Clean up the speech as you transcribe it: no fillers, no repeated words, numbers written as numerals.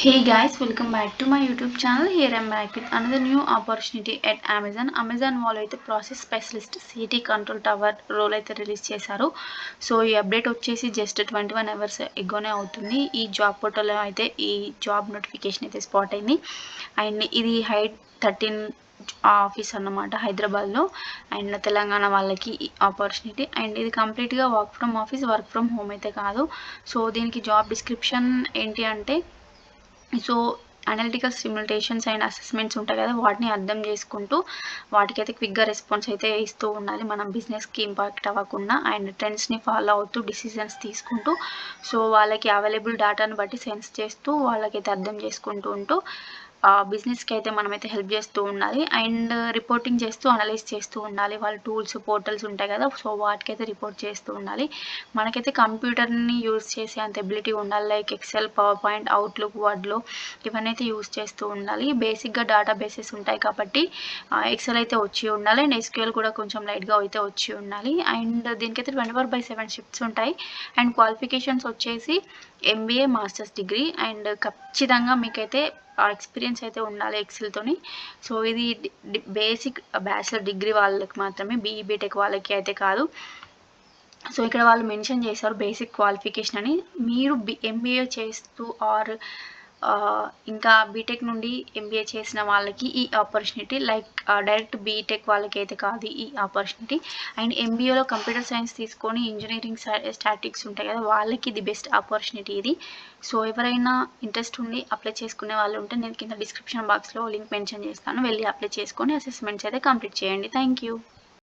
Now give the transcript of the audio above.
Hey guys, welcome back to my YouTube channel. Here I'm back with another new opportunity at Amazon. Amazon వాళ్ళు అయితే process specialist city control tower role అయితే release చేశారు. So ఈ update వచ్చేసి just 21 hours ఎగోనే అవుతుంది. ఈ job పోర్టల్లో అయితే ఈ జాబ్ నోటిఫికేషన్ అయితే స్పాట్ అయింది. అండ్ ఇది హైట్ 13 ఆఫీస్ అన్నమాట హైదరాబాద్లో. అండ్ తెలంగాణ వాళ్ళకి ఆపర్చునిటీ. అండ్ ఇది కంప్లీట్గా work from office, work from home అయితే కాదు. సో దీనికి జాబ్ డిస్క్రిప్షన్ ఏంటి అంటే, so analytical simulations and assessments ఉంటాయి కదా, వాటిని అర్థం చేసుకుంటూ వాటికైతే క్విక్గా రెస్పాన్స్ అయితే ఇస్తూ ఉండాలి, మనం బిజినెస్కి ఇంపాక్ట్ అవ్వకుండా. అండ్ ట్రెండ్స్ని ఫాలో అవుతూ డిసిజన్స్ తీసుకుంటూ, సో వాళ్ళకి అవైలబుల్ డేటాను బట్టి సెన్స్ చేస్తూ వాళ్ళకైతే అర్థం చేసుకుంటూ ఉంటూ బిజినెస్కి అయితే మనమైతే హెల్ప్ చేస్తూ ఉండాలి. అండ్ రిపోర్టింగ్ చేస్తూ అనలైజ్ చేస్తూ ఉండాలి. వాళ్ళ టూల్స్ పోర్టల్స్ ఉంటాయి కదా, సో వాటికైతే రిపోర్ట్ చేస్తూ ఉండాలి. మనకైతే కంప్యూటర్ని యూజ్ చేసే అంత ఎబిలిటీ ఉండాలి. Like Excel, PowerPoint, Outlook, వర్డ్లో ఇవన్నీ అయితే యూజ్ చేస్తూ ఉండాలి. బేసిక్గా డేటా బేసెస్ ఉంటాయి కాబట్టి ఎక్సెల్ అయితే వచ్చి ఉండాలి. అండ్ ఎస్క్యూఎల్ కూడా కొంచెం లైట్గా అయితే వచ్చి ఉండాలి. అండ్ దీనికైతే 24/7 షిఫ్ట్స్ ఉంటాయి. అండ్ క్వాలిఫికేషన్స్ వచ్చేసి MBA, మాస్టర్స్ డిగ్రీ. అండ్ ఖచ్చితంగా మీకైతే ఎక్స్పీరియన్స్ అయితే ఉండాలి ఎక్సెల్తోని. సో ఇది బేసిక్ బ్యాచిలర్ డిగ్రీ వాళ్ళకి మాత్రమే, BE బీటెక్ వాళ్ళకి అయితే కాదు. సో ఇక్కడ వాళ్ళు మెన్షన్ చేశారు బేసిక్ క్వాలిఫికేషన్ అని. మీరు MBA చేస్తూ ఆర్ ఇంకా బీటెక్ నుండి MBA చేసిన వాళ్ళకి ఈ ఆపర్చునిటీ. లైక్ డైరెక్ట్ బీటెక్ వాళ్ళకి అయితే కాదు ఈ ఆపర్చునిటీ. అండ్ MBAలో కంప్యూటర్ సైన్స్ తీసుకొని ఇంజనీరింగ్ స్టాటిక్స్ ఉంటాయి కదా, వాళ్ళకి ఇది బెస్ట్ ఆపర్చునిటీ ఇది. సో ఎవరైనా ఇంట్రెస్ట్ ఉండి అప్లై చేసుకునే వాళ్ళు ఉంటే నేను కింద డిస్క్రిప్షన్ బాక్స్లో లింక్ మెన్షన్ చేస్తాను, వెళ్ళి అప్లై చేసుకొని అసెస్మెంట్స్ అయితే కంప్లీట్ చేయండి. Thank you.